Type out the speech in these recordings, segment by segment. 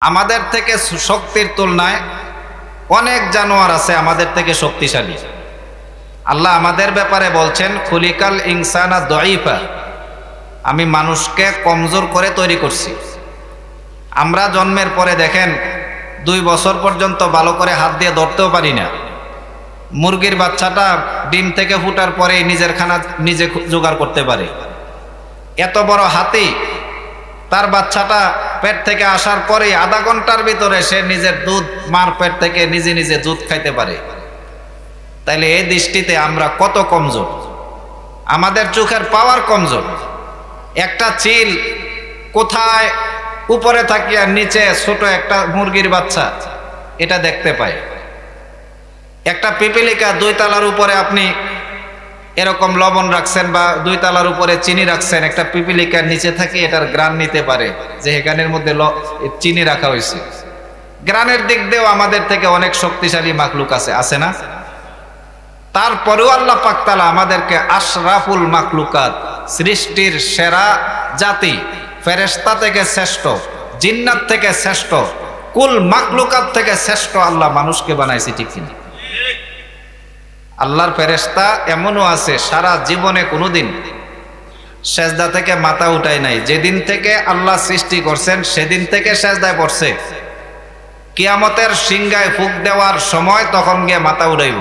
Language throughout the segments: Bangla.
আমাদের থেকে শক্তির তুলনায় অনেক জানোয়ার আছে আমাদের থেকে শক্তিশালী। আল্লাহ আমাদের ব্যাপারে বলছেন খুলিকাল ইনসানা দাঈফা, আমি মানুষকে কমজোর করে তৈরি করছি। আমরা জন্মের পরে দেখেন 2 বছর পর্যন্ত ভালো করে হাত দিয়ে ধরতেও পারি না। মুরগির বাচ্চাটা ডিম থেকে ফুটার পরেই নিজের খানা নিজে জোগাড় করতে পারে। এত বড় হাতি তার বাচ্চাটা পেট থেকে আসার পরেই আধা ঘন্টার ভিতরে সে নিজের দুধ মার পেট থেকে নিজে নিজে দুধ খাইতে পারে। তাইলে এই দৃষ্টিতে আমরা কত কমজোর, আমাদের চোখের পাওয়ার কমজোর। একটা চিল কোথায় উপরে থাকিয়া নিচে ছোট একটা মুরগির বাচ্চা এটা দেখতে পায়। একটা পিপিলিকা 2 তলার উপরে আপনি এরকম লবণ রাখছেন বা 2 তলার উপরে চিনি রাখছেন, একটা পিপিলিকার নিচে থাকি এটার গ্রান নিতে পারে যে এখানের মধ্যে চিনি রাখা হয়েছে। গ্রানের দিক দিয়েও আমাদের থেকে অনেক শক্তিশালী মাখলুক আছে না? তারপরেও আল্লাহ পাক তাআলা আমাদেরকে আশরাফুল মাখলুকাত, সৃষ্টির সেরা জাতি, ফেরেশতা থেকে শ্রেষ্ঠ, জিন্নাত থেকে শ্রেষ্ঠ, কুল মাখলুকাত থেকে শ্রেষ্ঠ আল্লাহ মানুষকে বানাইছে, ঠিক কিনা? আল্লাহর ফেরেশতা এমনও আছে সারা জীবনে কোনোদিন সেজদা থেকে মাথা উঠায় নাই। যেদিন থেকে আল্লাহ সৃষ্টি করছেন সেদিন থেকে সেজদায় পড়ছে। কিয়ামতের সিংহায় ফুঁক দেওয়ার সময় তখন গিয়ে মাথা উঠাইব।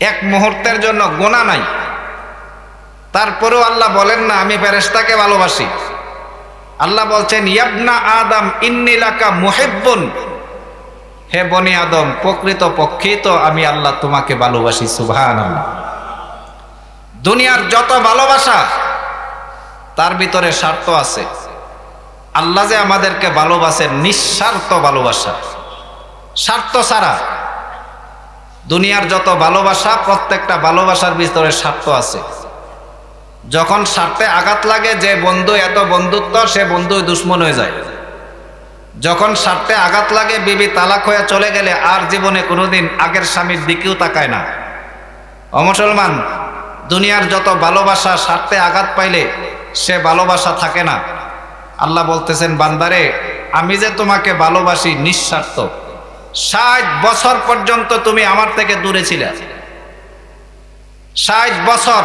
এক মুহূর্তের জন্য গোনা নাই। তারপরেও আল্লাহ বলেন না আমি ফেরেশতাকে ভালোবাসি। আল্লাহ বলছেন ইয়াবনা আদম ইন্নী লাকা মুহিব্বুন, হে বনি আদম প্রকৃত পক্ষেই তো আমি আল্লাহ তোমাকে ভালোবাসি। সুবহানাল্লাহ। দুনিয়ার যত ভালোবাসা তার ভিতরে স্বার্থ আছে। আল্লাহ যে আমাদেরকে ভালোবাসেন নিঃস্বার্থ ভালোবাসা, স্বার্থ ছাড়া। দুনিয়ার যত ভালোবাসা প্রত্যেকটা ভালোবাসার ভিতরে স্বার্থ আছে। যখন স্বার্থে আঘাত লাগে যে বন্ধু এত বন্ধুত্ব সে বন্ধুই দুশ্মন হয়ে যায়। যখন স্বার্থে আঘাত লাগে বিবি তালাক হয়ে চলে গেলে আর জীবনে কোনোদিন আগের স্বামীর দিকেও তাকায় না। ও মুসলমান, দুনিয়ার যত ভালোবাসা স্বার্থে আঘাত পাইলে সে ভালোবাসা থাকে না। আল্লাহ বলতেছেন বান্দারে আমি যে তোমাকে ভালোবাসি নিঃস্বার্থ। 60 বছর পর্যন্ত তুমি আমার থেকে দূরে ছিলে। 60 বছর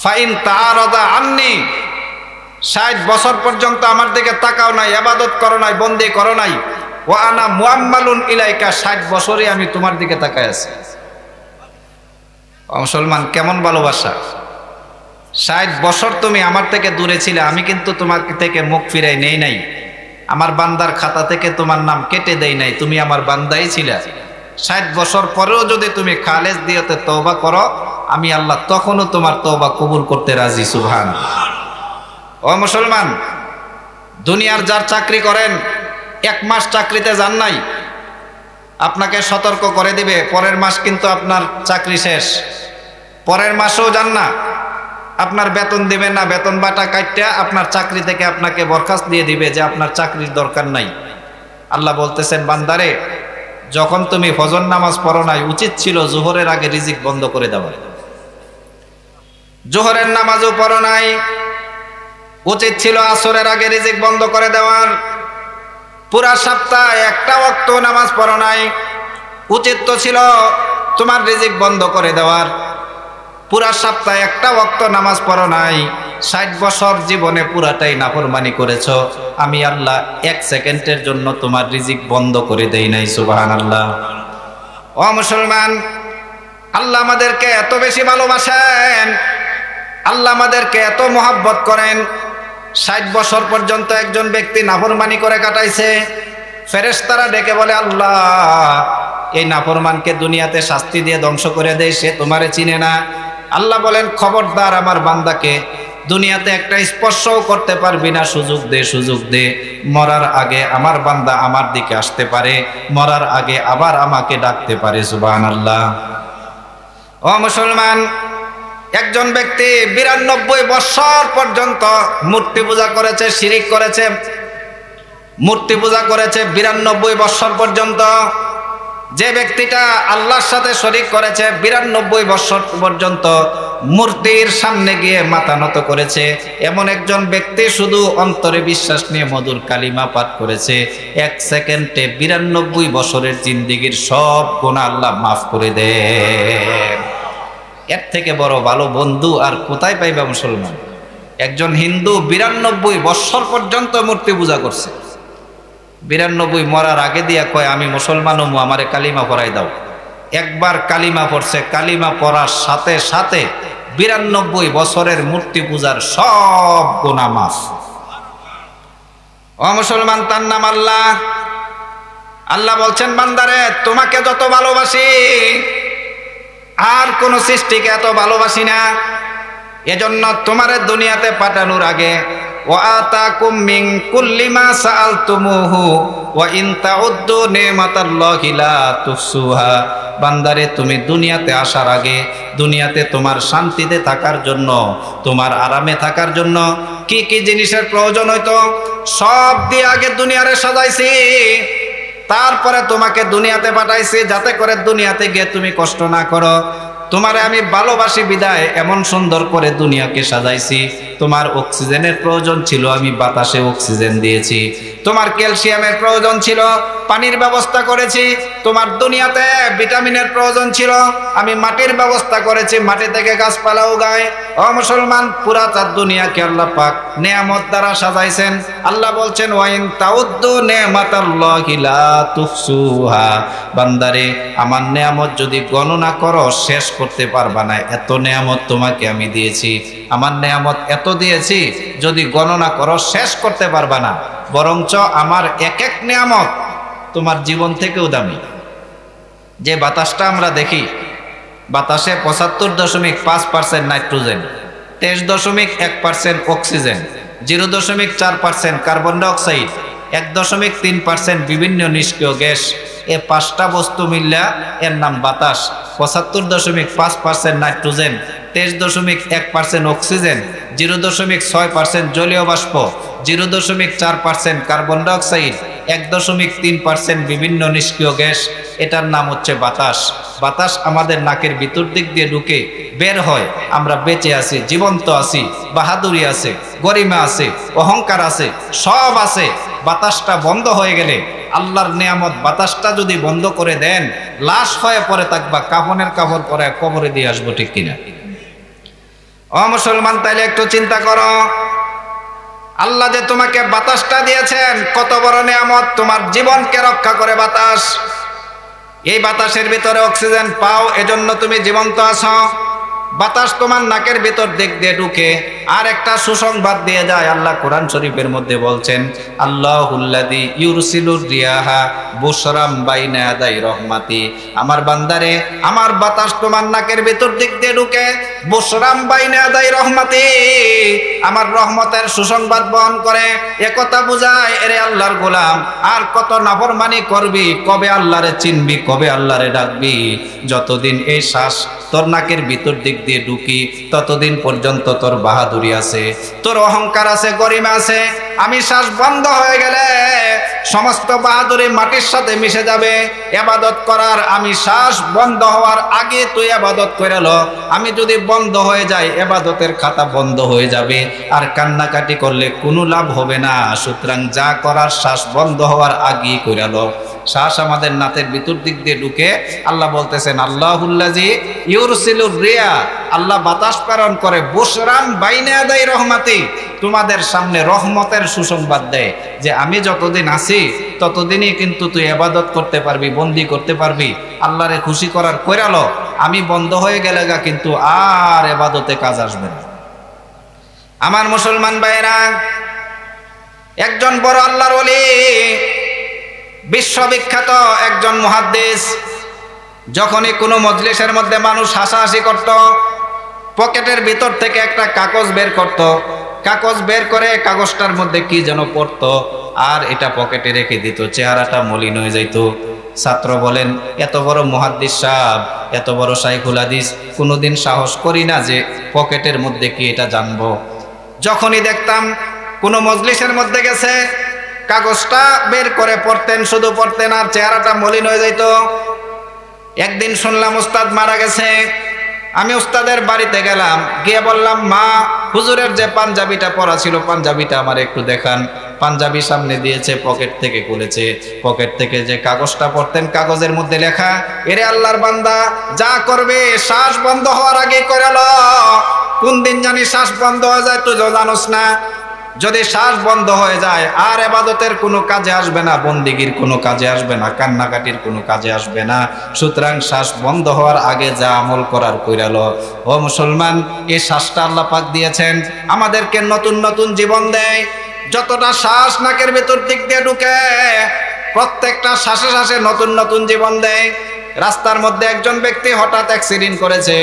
ফাইন তাআরাদা আন্নি, 60 বছর পর্যন্ত আমার দিকে তাকাও নাই, ইবাদত করো নাই, বন্দি করো নাই। ওয়া আনা মুআম্মালুন ইলাইকা, 60 বছরই আমি তোমার দিকে তাকায় আছি। মুসলমান কেমন ভালোবাসা! 60 বছর তুমি আমার থেকে দূরে ছিলে, আমি কিন্তু তোমার থেকে মুখ ফিরাই নেই নাই। আমার বান্দার খাতা থেকে তোমার নাম কেটে দেই নাই, তুমি আমার বান্দাই ছিলে। 60 বছর পরেও যদি তুমি খালেস দিয়েতে তওবা করো আমি আল্লাহ তখনও তোমার তওবা কবুল করতে রাজি। সুবহানাল্লাহ। ও মুসলমান, দুনিয়ার যার চাকরি করেন 1 মাস চাকরিতে যান নাই, আপনাকে সতর্ক করে দিবে পরের মাস কিন্তু আপনার চাকরি শেষ। পরের মাসেও যান না, আপনার বেতন দিবেন না, বেতন বাটা কাটটা আপনার চাকরি থেকে আপনাকে বরখাস্ত দিয়ে দিবে যে আপনার চাকরির দরকার নাই। আল্লাহ বলতেছেন বান্দারে যখন তুমি ফজর নামাজ পড়ো নাই উচিত ছিল জোহরের আগে রিজিক বন্ধ করে দেওয়া। জোহরের নামাজও পড়ো নাই, উচিত ছিল আসরের আগে রিজিক বন্ধ করে দেওয়ার। পুরা সপ্তাহে একটা ওয়াক্ত নামাজ পড়ো নাই, উচিত তো ছিল তোমার রিজিক বন্ধ করে দেওয়ার। পুরা সপ্তাহে একটা ওয়াক্ত নামাজ পড়ো নাই, 60 বছর জীবনে পুরাটাই নাফরমানি করেছ, আমি আল্লাহ 1 সেকেন্ডের জন্য তোমার রিজিক বন্ধ করে দেই নাই। সুবহানাল্লাহ। ও মুসলমান, আল্লাহ আমাদেরকে এত বেশি ভালোবাসেন, আল্লাহ আমাদেরকে এত মহব্বত করেন। 60 বছর পর্যন্ত একজন ব্যক্তি নাফরমানি করে কাটাইছে, ফেরেশতারা ডেকে বলে আল্লাহ এই নাফরমানকে দুনিয়াতে শাস্তি দিয়ে ধ্বংস করে দেয়, সে তোমারে চিনে না। আল্লাহ বলেন খবরদার আমার বান্দাকে দুনিয়াতে একটা স্পর্শও করতে পারবি না, সুযোগ দে, সুযোগ দে। মরার আগে আমার বান্দা আমার দিকে আসতে পারে, মরার আগে আবার আমাকে ডাকতে পারে। সুবহানাল্লাহ। ও মুসলমান, একজন ব্যক্তি 92 বছর পর্যন্ত মূর্তি পূজা করেছে, শিরিক করেছে, মূর্তি পূজা করেছে 92 বছর পর্যন্ত। যে ব্যক্তিটা আল্লাহর সাথে শরীক করেছে 92 বছর পর্যন্ত মূর্তির সামনে গিয়ে মাথা নত করেছে, এমন একজন ব্যক্তি শুধু অন্তরে বিশ্বাস নিয়ে মধুর কালিমা পাঠ করেছে, 1 সেকেন্ডে 92 বছরের জিন্দেগির সব গুনাহ আল্লাহ মাফ করে দেন। এর থেকে বড় ভালো বন্ধু আর কোথায় পাইবা মুসলমান? একজন হিন্দু 92 বছর পর্যন্ত মূর্তি পূজা করছে, 92 মরার আগে দিয়া কয় আমি মুসলমান হমু, আমারে কালিমা পড়াই দাও। একবার কালিমা পড়ছে, কালিমা পড়ার সাথে সাথে 92 বছরের মূর্তি পূজার সব গুনাহ মাফ। ও মুসলমান, তার নাম আল্লাহ। আল্লাহ বলছেন, বান্দারে তোমাকে যত ভালোবাসি আর কোন সৃষ্টিকে এত ভালোবাসি না। এজন্য তোমারে দুনিয়াতে পাঠানোর আগে ওয়া আতাকুম মিন কুল্লি মা সাআলতুমুহু ওয়া ইন তাউদ্দু নিমাতাল্লাহি লা তুহসুহা। বান্দারে তুমি দুনিয়াতে আসার আগে দুনিয়াতে তোমার শান্তিতে থাকার জন্য, তোমার আরামে থাকার জন্য কি কি জিনিসের প্রয়োজন হইতো সব দিয়ে আগে দুনিয়ারে সাজাইছি, তারপরে তোমাকে দুনিয়াতে পাঠাইছি যাতে করে দুনিয়াতে গিয়ে তুমি কষ্ট না করো। তোমারে আমি ভালোবাসি বিদায় এমন সুন্দর করে দুনিয়াকে সাজাইছি। তোমার অক্সিজেনের প্রয়োজন ছিল, আমি বাতাসে অক্সিজেন দিয়েছি। তোমার ক্যালসিয়ামের প্রয়োজন ছিল, পানির ব্যবস্থা করেছি। তোমার দুনিয়াতে ভিটামিনের প্রয়োজন ছিল, আমি মাটির ব্যবস্থা করেছি, মাটি থেকে গাছপালা উগায়। ও মুসলমান, পুরা তার দুনিয়াকে আল্লাহ পাক নেয়ামত দ্বারা সাজাইছেন। আল্লাহ বলছেন, ওয়াইন তাউদ্দু নিমাতাল্লাহি লা তুহসুহা। বান্দারে আমার নেয়ামত যদি গণনা করো শেষ করতে পারবা না, এত নেয়ামত তোমাকে আমি দিয়েছি। আমার নেয়ামত এত দিয়েছি, যদি গণনা করো শেষ করতে পারবা না। বরঞ্চ আমার এক এক নেয়ামত তোমার জীবন থেকেও দামি। যে বাতাসটা আমরা দেখি, বাতাসে 75.5% নাইট্রোজেন, 23.1% অক্সিজেন, 0.4% কার্বন ডাইঅক্সাইড, 1.3% বিভিন্ন নিষ্ক্রিয় গ্যাস। এ 5টা বস্তু মিললা এর নাম বাতাস। 75.5% নাইট্রোজেন, 23.1% অক্সিজেন, 0.6% জলীয় বাষ্প, 0.4% কার্বন ডাইঅক্সাইড, 1.3% বিভিন্ন নিষ্ক্রিয় গ্যাস। এটার নাম হচ্ছে বাতাস। বাতাস আমাদের নাকের ভিতর দিক দিয়ে ঢুকে বের হয়, আমরা বেঁচে আছি, জীবন্ত আছি, বাহাদুরি আছে, গরিমা আছে, অহংকার আছে, সব আছে। বাতাসটা বন্ধ হয়ে গেলে, আল্লাহর নেয়ামত বাতাসটা যদি বন্ধ করে দেন, লাশ হয়ে পড়ে থাকবা, কাফনের কাপড় পরে কবরে দিয়ে আসবো, ঠিক কিনা? ও মুসলমান, তাইলে একটু চিন্তা করো, আল্লাহ যে তোমাকে বাতাসটা দিয়েছেন কত বড় নেয়ামত। তোমার জীবনকে রক্ষা করে বাতাস। এই বাতাসের ভিতরে অক্সিজেন পাও, এজন্য তুমি জীবন্ত আছো। বাতাস তোমার নাকের ভিতর দিক দিয়ে ঢুকে আর একটা সুসংবাদ দিয়ে যায়। আল্লাহ কোরআন শরীফের মধ্যে বলছেন, আল্লাহুল্লাযী ইউরসিলুর রিয়াহা বুশরাম বাইনা ইয়াদাই রহমাতি। আমার বান্দারে, আমার বাতাস তোমার নাকের ভিতর দিক দিয়ে ঢুকে বুশরাম বাইনা ইয়াদাই রহমাতি, আমার রহমতের সুসংবাদ বহন করে। একথা বুঝায়, এরে আল্লাহর গোলাম, আর কত নাফরমানি করবি, কবে আল্লাহরে চিনবি, কবে আল্লাহরে ডাকবি? যতদিন এই শ্বাস তোর নাকের ভিতর দিক দিয়ে ঢুকি, ততদিন পর্যন্ত তোর বাহাদুরি আছে, তোর অহংকার আছে, গরিমা আছে। আমি শ্বাস বন্ধ হয়ে গেলে সমস্ত বাহাদুরি মাটির সাথে মিশে যাবে। ইবাদত করার আমি শ্বাস বন্ধ হওয়ার আগে তুই ইবাদত করে লো। আমি যদি বন্ধ হয়ে যাই, ইবাদতের খাতা বন্ধ হয়ে যাবে, আর কান্নাকাটি করলে কোনো লাভ হবে না। সুতরাং যা করার শ্বাস বন্ধ হওয়ার আগেই করে লো। শ্বাস আমাদের নাকের ভিতর দিক দিয়ে ঢুকে। আল্লাহ বলতেছেন, আল্লাহুল্লাযী ইউরসিলুর রিয়া, আল্লাহ বাতাস প্রেরণ করে, বুশরান বাইনা ইয়াদাই রহমাতি, তোমাদের সামনে রহমতের সুসংবাদ দেয় যে আমি যতদিন আছি ততদিনই কিন্তু তুই ইবাদত করতে পারবি, বন্দি করতে পারবি, আল্লাহরে খুশি করার কইরালো। আমি বন্ধ হয়ে গেলে কিন্তু আর ইবাদতে কাজ আসবে না। আমার মুসলমান ভাইরা, একজন বড় আল্লাহর ওলি, বিশ্ববিখ্যাত একজন মুহাদ্দিস, যখনই কোনো মজলিসের মধ্যে মানুষ হাসাহাসি করত, পকেটের ভিতর থেকে একটা কাগজ বের করত, কাগজ বের করে কাগজটার মধ্যে কি যেন পড়ত, আর এটা পকেটে রেখে দিত, চেহারাটা মলিন হয়ে যাইত। ছাত্র বলেন, এত বড় মুহাদ্দিস সাহেব, এত বড় শাইখুল হাদিস, কোনোদিন সাহস করি না যে পকেটের মধ্যে কি এটা জানবো। যখনই দেখতাম কোনো মজলিসের মধ্যে গেছে, কাগজটা বের করে পড়তেন, শুধু পড়তেন আর চেহারাটা মলিন হয়ে যাইত। একদিন শুনলাম উস্তাদ মারা গেছে। আমি উস্তাদের বাড়িতে গেলাম, গিয়ে বললাম, মা হুজুরের যে পাঞ্জাবিটা পরা ছিল পাঞ্জাবিটা আমার একটু দেখান। পাঞ্জাবি সামনে দিয়েছে, পকেট থেকে খুলেছে, পকেট থেকে যে কাগজটা পড়তেন কাগজের মধ্যে লেখা, এরে আল্লাহর বান্দা, যা করবে শ্বাস বন্ধ হওয়ার আগে করে লো। কোন দিন জানি শ্বাস বন্ধ হয়ে যায় তুই জানোস না। যদি শ্বাস বন্ধ হয়ে যায় আর ইবাদতের কোনো কাজে আসবে না, বন্দিগির কোনো কাজে আসবে না, কান্নাকাটির কোনো কাজে আসবে না। সুতরাং শ্বাস বন্ধ হওয়ার আগে যা আমল করার কইরালো। ও মুসলমান, এই শ্বাসটা আল্লাহ পাক দিয়েছেন আমাদেরকে, নতুন নতুন জীবন দেয়। যতটা শ্বাস নাকের ভেতর দিক দিয়ে ঢুকে, প্রত্যেকটা শ্বাসে শ্বাসে নতুন নতুন জীবন দেয়। রাস্তার মধ্যে একজন ব্যক্তি হঠাৎ অ্যাক্সিডেন্ট করেছে,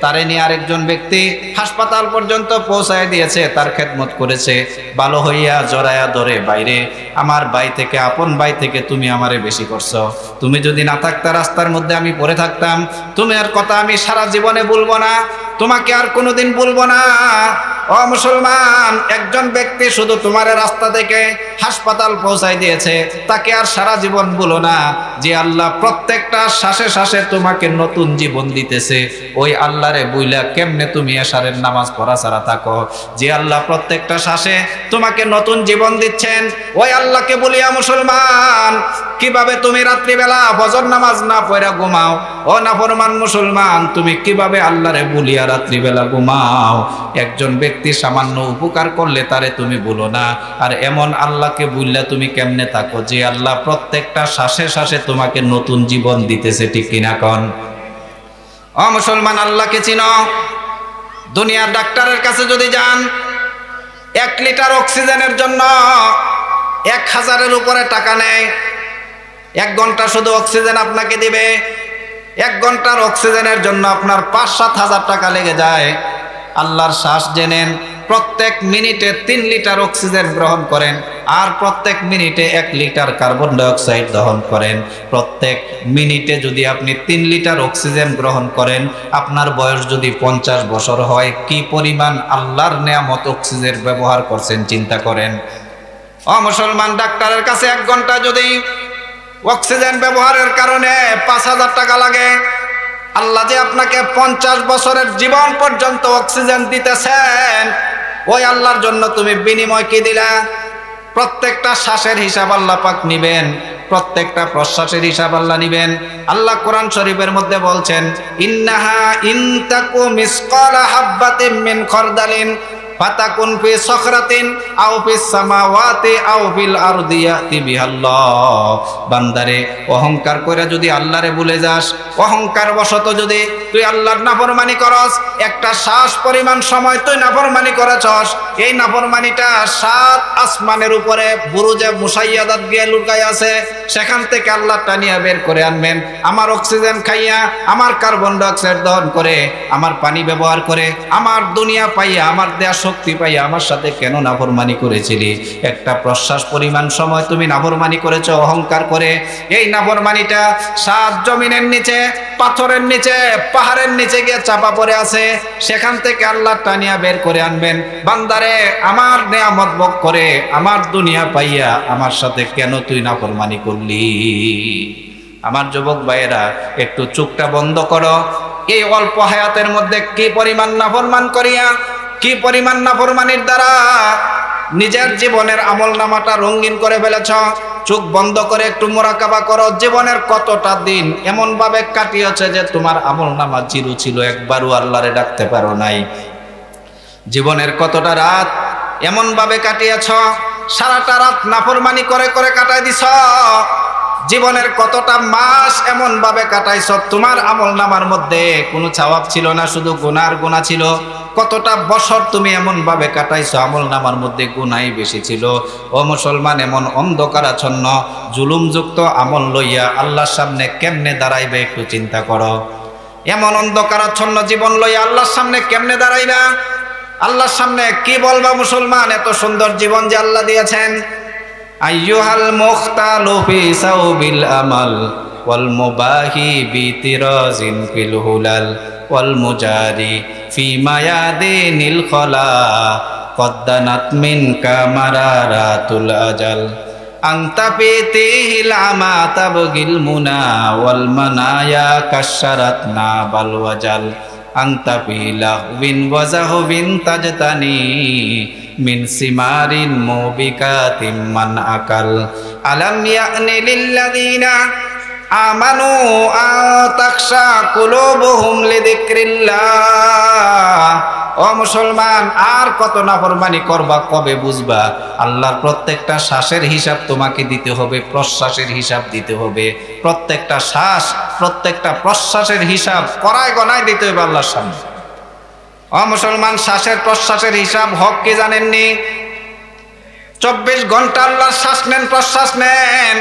তারে নিয়ে আরেকজন ব্যক্তি হাসপাতাল পর্যন্ত পৌঁছায় দিয়েছে, তার খেদমত করেছে। ভালো হইয়া জড়ায়া ধরে, বাইরে আমার ভাই থেকে, আপন ভাই থেকে তুমি আমারে বেশি করছো। তুমি যদি না থাকতা রাস্তার মধ্যে আমি পড়ে থাকতাম, তুমি আর কথা আমি সারা জীবনে ভুলবো না, তোমাকে আর কোনোদিন ভুলবো না। ও মুসলমান, একজন ব্যক্তি শুধু তোমার রাস্তা থেকে হাসপাতাল পৌঁছায় দিয়েছে, তাকে আর সারা জীবন ভুলো না। যে আল্লাহ প্রত্যেকটা শ্বাসে শ্বাসে তোমাকে নতুন জীবন দিতেছে, ওই আল্লাহরে বুইলা কেমনে তুমি এশারের নামাজ পড়া ছাড়া থাকো? যে আল্লাহ প্রত্যেকটা শ্বাসে তোমাকে নতুন জীবন দিচ্ছেন, ওই আল্লাহকে বলিয়া মুসলমান কিভাবে তুমি রাত্রিবেলা ফজর নামাজ না পড়া ঘুমাও? ও নাফরমান মুসলমান, তুমি কিভাবে আল্লাহরে বলিয়া রাত্রিবেলা ঘুমাও? একজন ব্যক্তি সামান্য উপকার করলে তারে তুমি ভুলো না, আর এমন আল্লাহকে বুঝলে তুমি কেমনে থাকো যে আল্লাহ প্রত্যেকটা শ্বাসে শ্বাসে তোমাকে নতুন জীবন দিতেছে? ঠিক কিনা কন? ও মুসলমান, আল্লাহকে চিনো। দুনিয়ার ডাক্তারের কাছে যদি যান, 1 লিটার অক্সিজেনের জন্য 1000-এর উপরে টাকা নেয়। 1 ঘন্টা শুধু অক্সিজেন আপনাকে দিবে, 1 ঘন্টার অক্সিজেনের জন্য আপনার 5-7 হাজার টাকা লেগে যায়। আল্লাহর শ্বাস জেনেন, প্রত্যেক মিনিটে 3 লিটার অক্সিজেন গ্রহণ করেন, আর প্রত্যেক মিনিটে 1 লিটার কার্বন ডাইঅক্সাইড দহন করেন। প্রত্যেক মিনিটে যদি আপনি 3 লিটার অক্সিজেন গ্রহণ করেন, আপনার বয়স যদি 50 বছর হয়, কি পরিমাণ আল্লাহর নেয়ামত অক্সিজেন ব্যবহার করছেন চিন্তা করেন। ও মুসলমান, ডাক্তারের কাছে 1 ঘন্টা যদি অক্সিজেন ব্যবহারের কারণে 5000 টাকা লাগে, আল্লাহ যে আপনাকে 50 বছরের জীবন পর্যন্ত অক্সিজেন দিতেছেন, ওই আল্লাহর জন্য তুমি বিনিময় কি দিলা? প্রত্যেকটা শ্বাসের হিসাব আল্লাহ পাক নিবেন, প্রত্যেকটা প্রশ্বাসের হিসাব আল্লাহ নিবেন। আল্লাহ কোরআন শরীফের মধ্যে বলছেন, ইন্নাহা ইনতাকু মিসকালা হাববাতিন মিন খারদালিন ফাতাকুন ফি সখরাতিন আও ফিস সামাওয়াতি আও ফিল আরদি ইয়াতি বিহাল্লাহ। বান্দারে, অহংকার কইরা যদি আল্লাহরে ভুলে যাস, অহংকার বশত যদি তুই আল্লাহর নাফরমানি করস, একটা শ্বাস পরিমাণ সময় তুই নাফরমানি করেছস, এই নাফরমানিটা 7 আসমানের উপরে বুরুজে মুসাইয়াদাত গিয়ে লুকাই আছে, সেখান থেকে আল্লাহ টানিয়া বের করে আনবেন। আমার অক্সিজেন খাইয়া, আমার কার্বন ডাইঅক্সাইড দহন করে, আমার পানি ব্যবহার করে, আমার দুনিয়া পাইয়া, আমার দেয়া শক্তি পাইয়া আমার সাথে কেন নাফরমানি করেছিলি? একটা প্রশ্বাস পরিমাণ সময় তুমি নাফরমানি করেছো অহংকার করে। এই নাফরমানিটা 7 জমিনের নিচে, পাথরের নিচে, পাহাড়ের নিচে গিয়ে চাপা পড়ে আছে, সেখান থেকে আল্লাহ টানিয়া বের করে আনবেন। বান্দারে, আমার নেয়ামত ভোগ করে, আমার দুনিয়া পাইয়া আমার সাথে কেন তুই নাফরমানি করলি? আমার যুবক ভাইয়েরা, একটু চোখটা বন্ধ করো। এই অল্প হায়াতের মধ্যে কি পরিমাণ নাফরমান করিয়া, কি পরিমাণ নাফরমানির দ্বারা নিজের জীবনের আমল নামাটা রঙিন করে ফেলেছ। চোখ বন্ধ করে একটু মুরাকাবা করো। জীবনের কতটা দিন এমন ভাবে কাটিয়েছে যে তোমার আমল নামা জিরো ছিল, একবারও আল্লাহরে ডাকতে পারো নাই। জীবনের কতটা রাত এমন ভাবে কাটিয়েছ, সারাটা রাত নাফরমানি করে করে কাটাই দিছ। জীবনের কতটা মাস এমন ভাবে কাটাইছ, তোমার আমল নামার মধ্যে কোনো সওয়াব ছিল না, শুধু গুনার গুনাহ ছিল। কতটা বছর তুমি এমন ভাবে কাটাইছো, আমল নামার মধ্যে গুনাহই বেশি ছিল। ও মুসলমান, এমন অন্ধকারাচ্ছন্ন জুলুমযুক্ত আমল লইয়া আল্লাহর সামনে কেমনে দাঁড়াইবে একটু চিন্তা করো। এমন অন্ধকারাচ্ছন্ন জীবন লইয়া আল্লাহর সামনে কেমনে দাঁড়াইবা? আল্লাহর সামনে কি বলবা মুসলমান? এত সুন্দর জীবন যে আল্লাহ দিয়েছেন। আইয়ুহাল মুখতালু ফি সাউবিল আমাল ওয়াল মুবাহি বিতিরাজিন ফিল হুলাল ওয়াল মুজারি ফি মায়াদিনিল খলা কদ্দানাত মিনকা মারারাতুল আজাল আনতা ফিতিহিল আমা তাবগিল মুনা ওয়াল মানায়া কাশশারাত না বাল ওয়াজাল আনতা ফি লাহবিন ওয়া যাহবিন তাজতানি মিন সিমারিন মুবিকাতিম মান আকাল আলাম ইয়ানি লিল্লাযিনা আমানু আতাখশা কুলুবুহুম লিযিকরিল্লাহ। ও মুসলমান, আর কত নাফরমানি করবা, কবে বুঝবা? আল্লাহর প্রত্যেকটা শ্বাসের হিসাব তোমাকে দিতে হবে, প্রশ্বাসের হিসাব দিতে হবে। প্রত্যেকটা শ্বাস, প্রত্যেকটা প্রশ্বাসের হিসাব করায় গনায় দিতে হবে আল্লাহর সামনে। ও মুসলমান, শ্বাসের প্রশ্বাসের হিসাব হক কি জানেননি? 24 ঘন্টা আল্লাহর শ্বাস নেন, প্রশ্বাস নেন।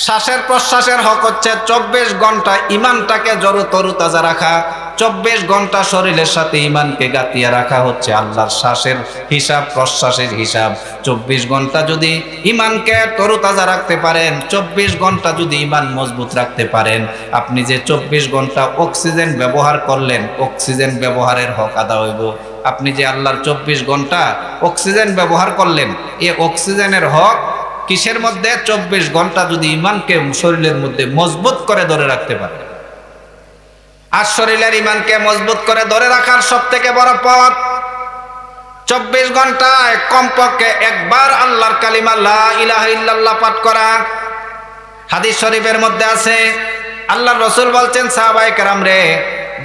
শ্বাসের প্রশ্বাসের হক হচ্ছে 24 ঘন্টা ইমানটাকে জড়ো তরুতাজা রাখা, 24 ঘন্টা শরীরের সাথে ইমানকে গাঁথিয়ে রাখা হচ্ছে আল্লাহর শ্বাসের হিসাব, প্রশ্বাসের হিসাব। 24 ঘন্টা যদি ইমানকে তরুতাজা রাখতে পারেন, 24 ঘন্টা যদি ইমান মজবুত রাখতে পারেন, আপনি যে 24 ঘন্টা অক্সিজেন ব্যবহার করলেন, অক্সিজেন ব্যবহারের হক আদা হইব। আপনি যে আল্লাহর 24 ঘন্টা অক্সিজেন ব্যবহার করলেন, এই অক্সিজেনের হক কিসের মধ্যে? 24 ঘন্টা যদি ইমানকে শরীরের মধ্যে মজবুত করে ধরে রাখতে পারে। আর শরীরের ইমানকে মজবুত করে ধরে রাখার সব থেকে বড় পথ 24 ঘন্টায় কমপক্ষে একবার আল্লাহর কালিমা লা ইলাহা ইল্লাল্লাহ পাঠ করা। হাদিস শরীফের মধ্যে আছে, আল্লাহর রাসূল বলছেন, সাহাবায়ে কেরাম রে,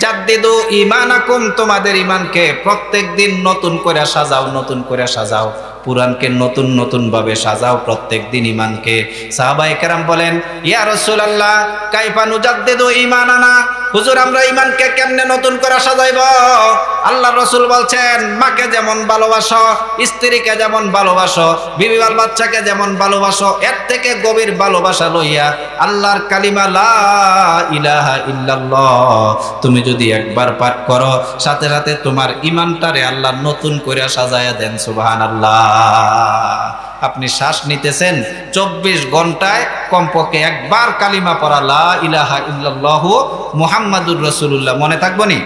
জাদ্দিদু ঈমানাকুম, তোমাদের ঈমানকে প্রত্যেকদিন নতুন করে সাজাও, নতুন করে সাজাও। পুরাণকে নতুন নতুন ভাবে সাজাও প্রত্যেকদিন ঈমানকে। সাহাবায়ে কেরাম বলেন, ইয়া রাসূলুল্লাহ কাইফা নুজাদ্দিদু ঈমানানা, হুজুর আমরা ঈমানকে কেমনে নতুন করে সাজাইব? আল্লাহর রাসূল বলছেন, মাকে যেমন ভালোবাসো, স্ত্রীকে যেমন ভালোবাসো, বিবি বাল বাচ্চাকে যেমন ভালোবাসো, এর থেকে গভীর ভালোবাসা লইয়া আল্লাহর কালিমা লা ইলাহা ইল্লাল্লাহ তুমি যদি একবার পাঠ করো, সাথে সাথে তোমার ঈমানটারে আল্লাহ নতুন করে সাজায়া দেন। সুবহানাল্লাহ। আপনি শ্বাস নিতেছেন, 24 ঘন্টায় কমপক্ষে একবার কালিমা পড়া লা ইলাহা ইল্লাল্লাহু মুহাম্মাদুর রাসূলুল্লাহ মনে থাকবো নি?